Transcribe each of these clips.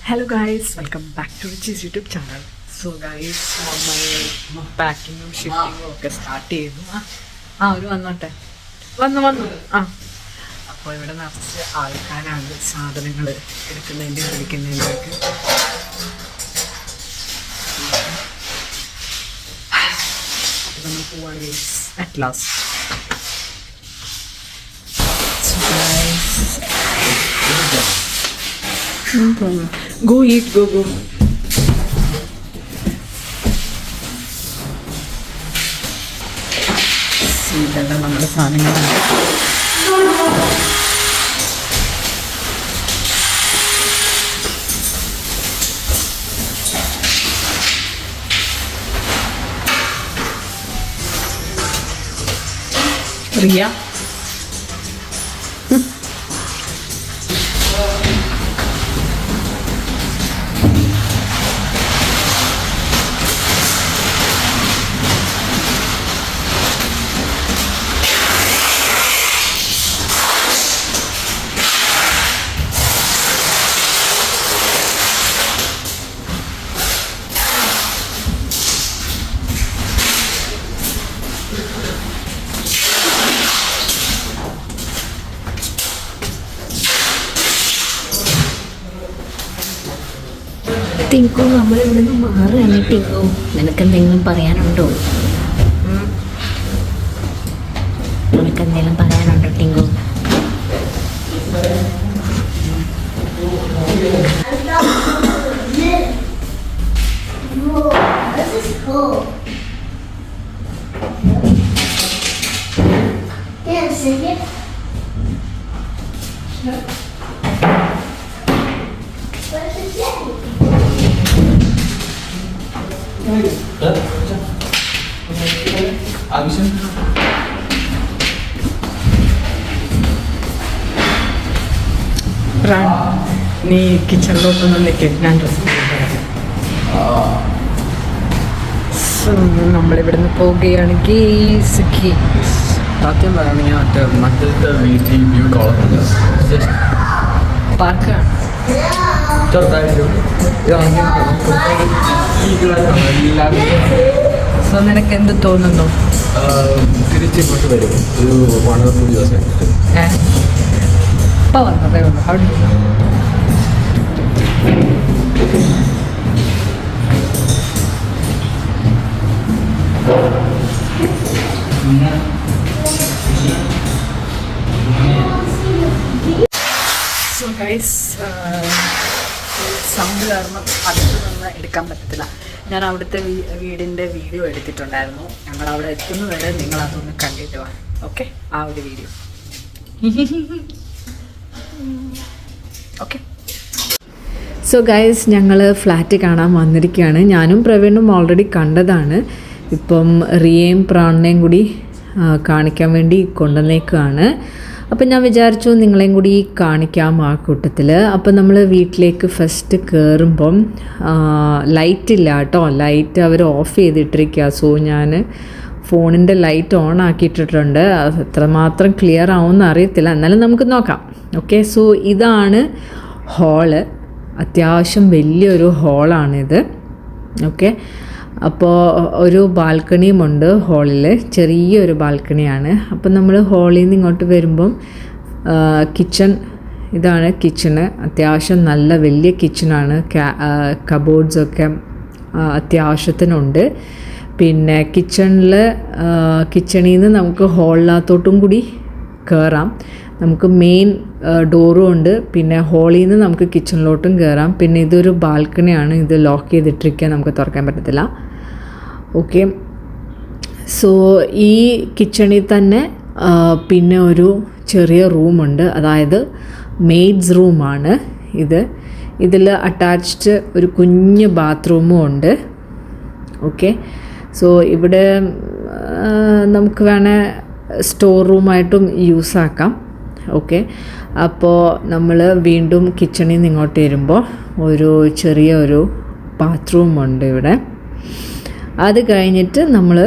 Hello guys, welcome back to Richie's YouTube channel. So guys, നമ്മൾ പാക്കിങ്ങും ഷിപ്പിങ്ങും ഒക്കെ start ചെയ്തു. ഒരു വന്നോട്ടെ വന്നു അപ്പോൾ ഇവിടെ നിറച്ച് ആൾക്കാരാണ് സാധനങ്ങൾ എടുക്കുന്നതിൻ്റെ വിളിക്കുന്നതിൻ്റെയൊക്കെ. നമ്മൾ പോവാണ് guys at last. So guys, no problem. Go eat, go. ഇതെല്ലാം നമ്മുടെ സാധനങ്ങളാണ്. റിയ ടിങ്കു, നമ്മളിവിടെ നിന്ന് മാറുകയാണ്. ടിങ്കു, നിനക്കെന്തെങ്കിലും പറയാനുണ്ടോ? നിനക്കെന്തെങ്കിലും പറയാനുണ്ടോ ടിങ്കു? നീ കിച്ചണിലോട്ടൊന്നും നിൽക്കും, ഞാൻ ഡ്രസ്സ് നമ്മളിവിടുന്ന് പോവുകയാണ്. സത്യം പറയുകയാണെങ്കിൽ മറ്റത്തെ വീട്ടിൽ വ്യൂ കോളമുണ്ട്, പാർക്കാണ് ചെറുതായിട്ടും സോ നിനക്ക് എന്ത് തോന്നുന്നു? തിരിച്ചിങ്ങോട്ട് വരും ഒരു 1 or 2 ദിവസം ഇപ്പം വന്നതേ ഉള്ളൂ. അവിടെ സോ ഗൈസ്, സൗണ്ട് കാരണം അടുത്ത് നിന്ന് എടുക്കാൻ പറ്റത്തില്ല. ഞാൻ അവിടുത്തെ വീടിൻ്റെ വീഡിയോ എടുത്തിട്ടുണ്ടായിരുന്നു. ഞങ്ങൾ അവിടെ എത്തുന്നവരെ നിങ്ങൾ അതൊന്ന് കണ്ടിട്ട് വാ. ഓക്കെ, ആ ഒരു വീഡിയോ. ഓക്കെ. സോ ഗൈസ്, ഞങ്ങൾ ഫ്ലാറ്റ് കാണാൻ വന്നിരിക്കുകയാണ്. ഞാനും പ്രവീണും ഓൾറെഡി കണ്ടതാണ്. ഇപ്പം റിയയും പ്രാണിനെയും കൂടി കാണിക്കാൻ വേണ്ടി കൊണ്ടുവന്നേക്കുകയാണ്. അപ്പം ഞാൻ വിചാരിച്ചു നിങ്ങളെയും കൂടി കാണിക്കാം ആ കൂട്ടത്തിൽ. അപ്പം നമ്മൾ വീട്ടിലേക്ക് ഫസ്റ്റ് കയറുമ്പം ലൈറ്റ് ഇല്ല കേട്ടോ. ലൈറ്റ് അവർ ഓഫ് ചെയ്തിട്ടിരിക്കുക. സോ ഞാൻ ഫോണിൻ്റെ ലൈറ്റ് ഓൺ ആക്കിയിട്ടിട്ടുണ്ട്. എത്രമാത്രം ക്ലിയർ ആവുമെന്ന് അറിയത്തില്ല, എന്നാലും നമുക്ക് നോക്കാം. ഓക്കെ, സോ ഇതാണ് ഹാള്. അത്യാവശ്യം വലിയൊരു ഹാളാണിത്. ഓക്കെ, അപ്പോൾ ഒരു ബാൽക്കണിയുമുണ്ട് ഹാളിൽ, ചെറിയൊരു ബാൽക്കണിയാണ്. അപ്പം നമ്മൾ ഹാളിൽ നിന്ന് ഇങ്ങോട്ട് വരുമ്പം കിച്ചൺ, ഇതാണ് കിച്ചണ്. അത്യാവശ്യം നല്ല വലിയ കിച്ചണാണ്. കബോർഡ്സൊക്കെ അത്യാവശ്യത്തിനുണ്ട്. പിന്നെ കിച്ചണിൽ നിന്ന് നമുക്ക് ഹാളിനകത്തോട്ടും കൂടി കയറാം. നമുക്ക് മെയിൻ ഡോറും ഉണ്ട്. പിന്നെ ഹാളിൽ നിന്ന് നമുക്ക് കിച്ചണിലോട്ടും കയറാം. പിന്നെ ഇതൊരു ബാൽക്കണിയാണ്. ഇത് ലോക്ക് ചെയ്തിട്ടിരിക്കുക, നമുക്ക് തുറക്കാൻ പറ്റത്തില്ല. ഓക്കെ, സോ ഈ കിച്ചണിൽ തന്നെ പിന്നെ ഒരു ചെറിയ റൂമുണ്ട്, അതായത് മെയ്ഡ്സ് റൂമാണ് ഇത്. ഇതിൽ അറ്റാച്ച്ഡ് ഒരു കുഞ്ഞ് ബാത്റൂമും ഉണ്ട്. ഓക്കെ, സോ ഇവിടെ നമുക്ക് വേണേൽ സ്റ്റോർ റൂമായിട്ടും യൂസ് ആക്കാം. ഓക്കെ, അപ്പോൾ നമ്മൾ വീണ്ടും കിച്ചണിൽ നിന്ന് ഇങ്ങോട്ട് വരുമ്പോൾ ഒരു ചെറിയൊരു ബാത്റൂമുണ്ട് ഇവിടെ. അത് കഴിഞ്ഞിട്ട് നമ്മൾ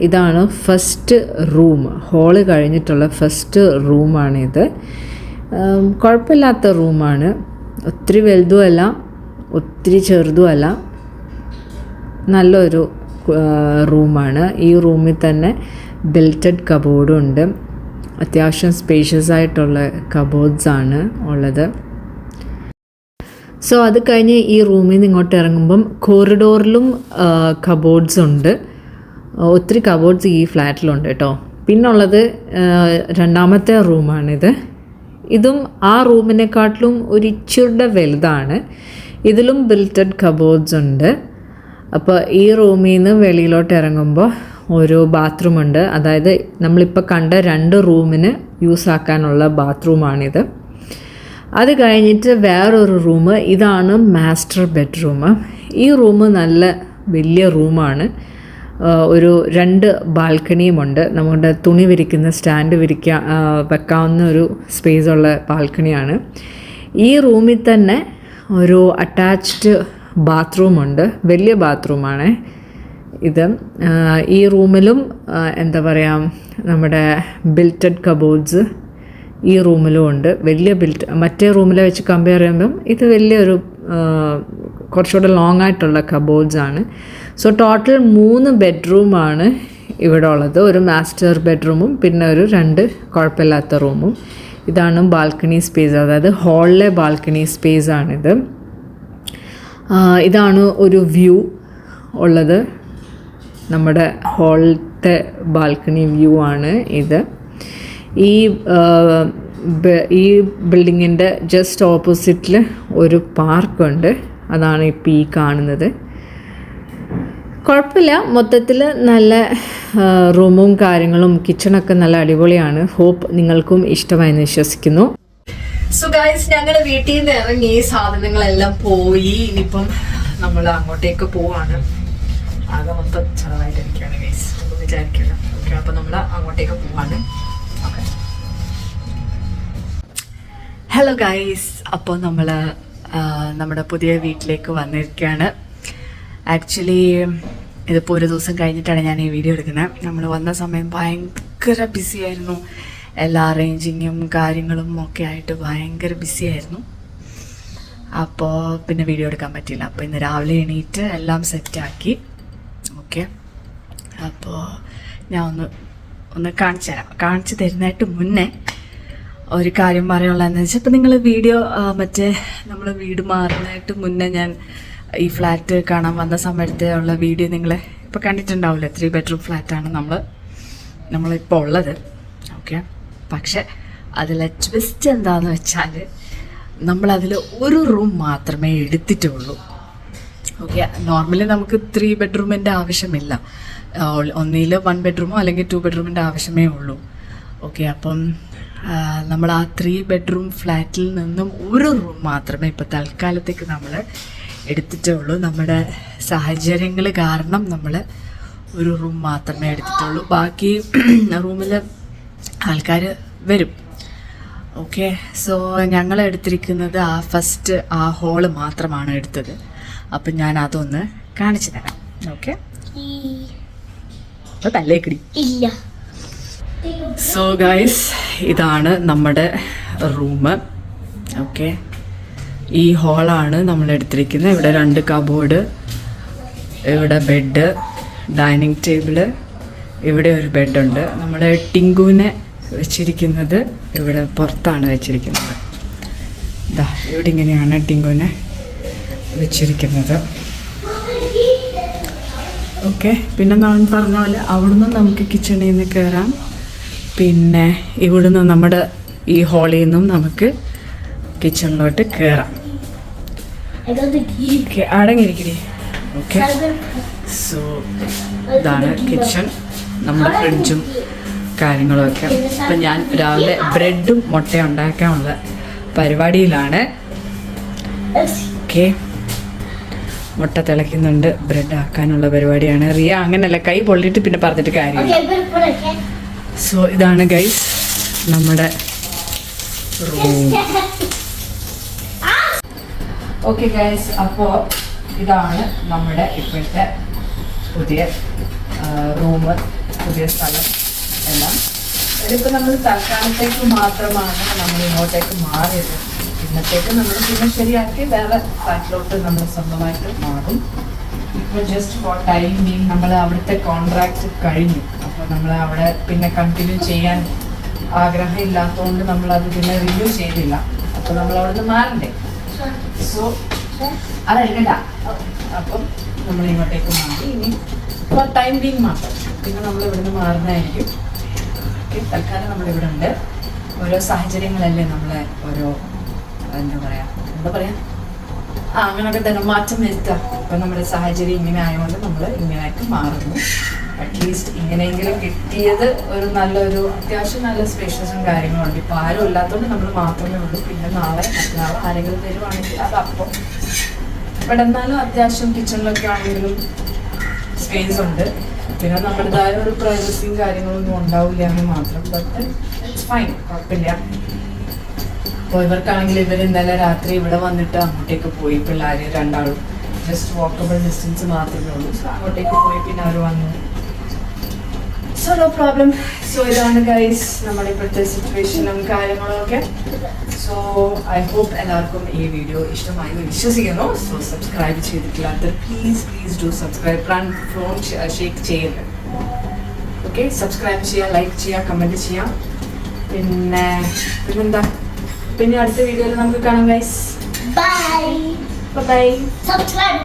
ഇതാണ് ഫസ്റ്റ് റൂം. ഹോള് കഴിഞ്ഞിട്ടുള്ള ഫസ്റ്റ് റൂമാണിത്. കുഴപ്പമില്ലാത്ത റൂമാണ്. ഒത്തിരി വലുതുമല്ല, ഒത്തിരി ചെറുതുമല്ല, നല്ലൊരു റൂമാണ്. ഈ റൂമിൽ തന്നെ ബിൽറ്റഡ് കബോർഡും ഉണ്ട്. അത്യാവശ്യം സ്പേഷ്യസ് ആയിട്ടുള്ള കബോർഡ്സാണ് ഉള്ളത്. സോ അത് കഴിഞ്ഞ് ഈ റൂമിൽ നിന്ന് ഇങ്ങോട്ട് ഇറങ്ങുമ്പം കോറിഡോറിലും കബോർഡ്സ് ഉണ്ട്. ഒത്തിരി കബോർഡ്സ് ഈ ഫ്ലാറ്റിലുണ്ട് കേട്ടോ. പിന്നുള്ളത് രണ്ടാമത്തെ റൂമാണിത്. ഇതും ആ റൂമിനെക്കാട്ടിലും ഒരു ഇച്ചിരി വലുതാണ്. ഇതിലും ബിൽറ്റഡ് കബോർഡ്സ് ഉണ്ട്. അപ്പോൾ ഈ റൂമിൽ നിന്ന് വെളിയിലോട്ട് ഇറങ്ങുമ്പോൾ ഒരു ബാത്റൂം ഉണ്ട്. അതായത് നമ്മളിപ്പോൾ കണ്ട 2 റൂമിന് യൂസ് ആക്കാനുള്ള ബാത്റൂമാണിത്. അത് കഴിഞ്ഞിട്ട് വേറൊരു റൂം, ഇതാണ് മാസ്റ്റർ ബെഡ്റൂം. ഈ റൂം നല്ല വലിയ റൂമാണ്. ഒരു 2 ബാൽക്കണിയുമുണ്ട്. നമ്മുടെ തുണി വിരിക്കുന്ന സ്റ്റാൻഡ് വെക്കാവുന്ന ഒരു സ്പേസ് ഉള്ള ബാൽക്കണിയാണ്. ഈ റൂമിൽ തന്നെ ഒരു അറ്റാച്ച്ഡ് ബാത്റൂമുണ്ട്. വലിയ ബാത്റൂമാണ് ഇത്. ഈ റൂമിലും എന്താ പറയുക, നമ്മുടെ ബിൽറ്റഡ് കബോർഡ്സ് ഈ റൂമിലും ഉണ്ട്. വലിയ മറ്റേ റൂമിലെ വെച്ച് കമ്പയർ ചെയ്യുമ്പം ഇത് വലിയൊരു കുറച്ചുകൂടെ ലോങ് ആയിട്ടുള്ള കബോർഡ്സാണ്. സോ ടോട്ടൽ 3 ബെഡ്റൂമാണ് ഇവിടെ ഉള്ളത്. ഒരു മാസ്റ്റർ ബെഡ്റൂമും പിന്നെ ഒരു 2 കുഴപ്പമില്ലാത്ത റൂമും. ഇതാണ് ബാൽക്കണി സ്പേസ്, അതായത് ഹാളിലെ ബാൽക്കണി സ്പേസാണിത്. ഇതാണ് ഒരു വ്യൂ ഉള്ളത്. നമ്മുടെ ഹാളിലത്തെ ബാൽക്കണി വ്യൂ ആണ് ഇത്. ഈ ബിൽഡിങ്ങിൻ്റെ ജസ്റ്റ് ഓപ്പോസിറ്റിൽ ഒരു പാർക്കുണ്ട്. അതാണ് ഇപ്പോൾ ഈ കാണുന്നത്. കുഴപ്പമില്ല, മൊത്തത്തിൽ നല്ല റൂമും കാര്യങ്ങളും കിച്ചണൊക്കെ നല്ല അടിപൊളിയാണ്. ഹോപ്പ് നിങ്ങൾക്കും ഇഷ്ടമായെന്ന് വിശ്വസിക്കുന്നു. സോ ഗൈസ്, ഞങ്ങൾ വീട്ടിൽ നിന്ന് ഇറങ്ങി സാധനങ്ങളെല്ലാം പോയി. ഇനിയിപ്പം നമ്മൾ അങ്ങോട്ടേക്ക് പോവാണ്. ആകെ മൊത്തം ചെലവായിട്ടിരിക്കുകയാണ് ഗൈസ്, ഒന്നും വിചാരിക്കില്ല. ഓക്കെ, അപ്പം നമ്മൾ അങ്ങോട്ടേക്ക് പോവാണ്. ഹലോ ഗൈസ്, അപ്പോൾ നമ്മൾ നമ്മുടെ പുതിയ വീട്ടിലേക്ക് വന്നിരിക്കുകയാണ്. ആക്ച്വലി ഇതിപ്പോൾ ഒരു ദിവസം കഴിഞ്ഞിട്ടാണ് ഞാൻ ഈ വീഡിയോ എടുക്കുന്നത്. നമ്മൾ വന്ന സമയം ഭയങ്കര ബിസി ആയിരുന്നു. എല്ലാ അറേഞ്ചിങ്ങും കാര്യങ്ങളും ഒക്കെ ആയിട്ട് ഭയങ്കര ബിസി ആയിരുന്നു. അപ്പോൾ പിന്നെ വീഡിയോ എടുക്കാൻ പറ്റിയില്ല. അപ്പോൾ ഇന്ന് രാവിലെ എണീറ്റ് എല്ലാം സെറ്റാക്കി. ഓക്കെ, അപ്പോൾ ഞാൻ ഒന്ന് കാണിച്ചു തരുന്നതായിട്ട് മുന്നേ ഒരു കാര്യം പറയാനുള്ളതെന്ന് വെച്ചാൽ, ഇപ്പം നിങ്ങൾ വീഡിയോ നമ്മൾ വീട് മാറുന്നതായിട്ട് മുന്നേ ഞാൻ ഈ ഫ്ലാറ്റ് കാണാൻ വന്ന സമയത്തെ ഉള്ള വീഡിയോ നിങ്ങൾ ഇപ്പോൾ കണ്ടിട്ടുണ്ടാവില്ല. 3 ബെഡ്റൂം ഫ്ലാറ്റാണ് നമ്മളിപ്പോൾ ഉള്ളത്. ഓക്കെ, പക്ഷെ അതിലെ ട്വിസ്റ്റ് എന്താണെന്ന് വെച്ചാൽ, നമ്മളതിൽ ഒരു റൂം മാത്രമേ എടുത്തിട്ടുള്ളൂ. ഓക്കെ, നോർമലി നമുക്ക് 3 ബെഡ്റൂമിൻ്റെ ആവശ്യമില്ല. ഒന്നിൽ 1 ബെഡ്റൂമോ അല്ലെങ്കിൽ 2 ബെഡ്റൂമിൻ്റെ ആവശ്യമേ ഉള്ളൂ. ഓക്കെ, അപ്പം നമ്മൾ ആ 3 ബെഡ്റൂം ഫ്ലാറ്റിൽ നിന്നും ഒരു റൂം മാത്രമേ ഇപ്പോൾ തൽക്കാലത്തേക്ക് നമ്മൾ എടുത്തിട്ടുള്ളൂ. നമ്മുടെ സാഹചര്യങ്ങൾ കാരണം നമ്മൾ ഒരു റൂം മാത്രമേ എടുത്തിട്ടുള്ളൂ. ബാക്കി റൂമിൽ ആൾക്കാർ വരും. ഓക്കെ, സോ ഞങ്ങൾ എടുത്തിരിക്കുന്നത് ഫസ്റ്റ് ആ ഹോള് മാത്രമാണ് എടുത്തത്. അപ്പം ഞാൻ അതൊന്ന് കാണിച്ചു തരാം. ഓക്കെ, അപ്പോൾ തല്ലേക്കടി ഇല്ല. സോ ഗൈസ്, ഇതാണ് നമ്മുടെ റൂം. ഓക്കെ, ഈ ഹോളാണ് നമ്മൾ എടുത്തിരിക്കുന്നത്. ഇവിടെ 2 കബോർഡ്, ഇവിടെ ബെഡ്, ഡൈനിങ് ടേബിള്, ഇവിടെ ഒരു ബെഡുണ്ട്. നമ്മുടെ ടിങ്കുവിനെ വെച്ചിരിക്കുന്നത് ഇവിടെ പുറത്താണ് വെച്ചിരിക്കുന്നത്. ഇതാ ഇവിടെ ഇങ്ങനെയാണ് ടിങ്കുവിനെ വെച്ചിരിക്കുന്നത്. ഓക്കെ, പിന്നെ ഞാൻ പറഞ്ഞ പോലെ അവിടുന്ന് നമുക്ക് കിച്ചണിൽ നിന്ന് കയറാം. പിന്നെ ഇവിടുന്ന് നമ്മുടെ ഈ ഹോളിൽ നിന്നും നമുക്ക് കിച്ചണിലോട്ട് കയറാം. ഓക്കെ, അടങ്ങിയിരിക്കണേ. ഓക്കെ, സോ ഇതാണ് കിച്ചൺ, നമ്മുടെ ഫ്രിഡ്ജും കാര്യങ്ങളൊക്കെ. ഇപ്പം ഞാൻ രാവിലെ ബ്രെഡും മുട്ടയും ഉണ്ടാക്കാനുള്ള പരിപാടിയിലാണ്. ഓക്കെ, മുട്ട തിളയ്ക്കുന്നുണ്ട്, ബ്രെഡ് ആക്കാനുള്ള പരിപാടിയാണ്. റിയ അങ്ങനെയല്ല, കൈ പൊള്ളിയിട്ട് പിന്നെ പറഞ്ഞിട്ട് കാര്യമില്ല. സോ ഇതാണ് ഗൈസ് നമ്മുടെ റൂം. ഓക്കെ ഗൈസ്, അപ്പോൾ ഇതാണ് നമ്മുടെ ഇപ്പോഴത്തെ പുതിയ റൂം, പുതിയ സ്ഥലം എല്ലാം. ഇതിപ്പോൾ നമ്മൾ തൽക്കാലത്തേക്ക് മാത്രമാണ് നമ്മൾ ഇങ്ങോട്ടേക്ക് മാറിയത്. അന്നത്തേക്ക് നമ്മൾ പിന്നെ ശരിയാക്കി വേറെ ഫ്ലാറ്റിലോട്ട് നമ്മൾ സ്വന്തമായിട്ട് മാറും. ഇപ്പോൾ ജസ്റ്റ് ഫോർ ടൈം ബീങ് നമ്മൾ അവിടുത്തെ കോൺട്രാക്ട് കഴിഞ്ഞു. അപ്പോൾ നമ്മൾ അവിടെ പിന്നെ കണ്ടിന്യൂ ചെയ്യാൻ ആഗ്രഹം ഇല്ലാത്തതുകൊണ്ട് നമ്മളത് പിന്നെ റിന്യൂ ചെയ്തില്ല. അപ്പോൾ നമ്മൾ അവിടെ നിന്ന് മാറണ്ടേ. സോ അതെടുക്കണ്ട. അപ്പം നമ്മൾ ഇങ്ങോട്ടേക്ക് മാറി. ഇനി ഫോർ ടൈം ബീങ് മാത്രം. പിന്നെ നമ്മൾ ഇവിടുന്ന് മാറുന്നതായിരിക്കും. ഓക്കെ, തൽക്കാലം നമ്മളിവിടെ ഉണ്ട്. ഓരോ സാഹചര്യങ്ങളല്ലേ നമ്മളെ ഓരോ എന്താ പറയാ അങ്ങനെയൊക്കെ തന്നെ മാറ്റം വരുത്തുക. ഇപ്പം നമ്മുടെ സാഹചര്യം ഇങ്ങനെ ആയതുകൊണ്ട് നമ്മൾ ഇങ്ങനെയൊക്കെ മാറുന്നു. അറ്റ്ലീസ്റ്റ് ഇങ്ങനെയെങ്കിലും കിട്ടിയത് ഒരു നല്ലൊരു അത്യാവശ്യം നല്ല സ്പേഷ്യസും കാര്യങ്ങളുണ്ട്. ഇപ്പം ആരും ഇല്ലാത്തതുകൊണ്ട് നമ്മൾ മാത്രമേ ഉള്ളൂ. പിന്നെ നാളെ മറ്റന്നാൾ ആരെങ്കിലും വരുവാണെങ്കിൽ അത് അപ്പം. ഇവിടെ എന്നാലും അത്യാവശ്യം കിച്ചണിലൊക്കെ ആണെങ്കിലും സ്പേസ് ഉണ്ട്. പിന്നെ നമ്മുടേതായ ഒരു പ്രൈവസിയും കാര്യങ്ങളൊന്നും ഉണ്ടാവില്ല എന്ന് മാത്രം. ബട്ട് ഇറ്റ്സ് ഫൈൻ, കുഴപ്പമില്ല. അപ്പോൾ ഇവർക്കാണെങ്കിൽ ഇവർ ഇന്നലെ രാത്രി ഇവിടെ വന്നിട്ട് അങ്ങോട്ടേക്ക് പോയി. പിള്ളേർ രണ്ടാളും ജസ്റ്റ് വാക്കബിൾ ഡിസ്റ്റൻസ് മാത്രമേ ഉള്ളൂ. സോ അങ്ങോട്ടേക്ക് പോയി പിന്നെ അവർ വന്നു. So no problem. സോ ഇതാണ് ഗൈസ് നമ്മുടെ ഇപ്പോഴത്തെ സിറ്റുവേഷനും കാര്യങ്ങളും ഒക്കെ. സോ ഐ ഹോപ്പ് എല്ലാവർക്കും ഈ വീഡിയോ ഇഷ്ടമായി വിശ്വസിക്കുന്നു. സോ സബ്സ്ക്രൈബ് ചെയ്തിട്ടില്ലാത്ത please do subscribe. Phone shake ചെയ്യരുത്. ഓക്കെ, സബ്സ്ക്രൈബ് ചെയ്യുക, ലൈക്ക് ചെയ്യുക, കമൻറ്റ് ചെയ്യുക. പിന്നെന്താ, പിന്നെ അടുത്ത വീഡിയോയിൽ നമുക്ക് കാണാം ഗൈസ്. Bye. ബൈ. Subscribe.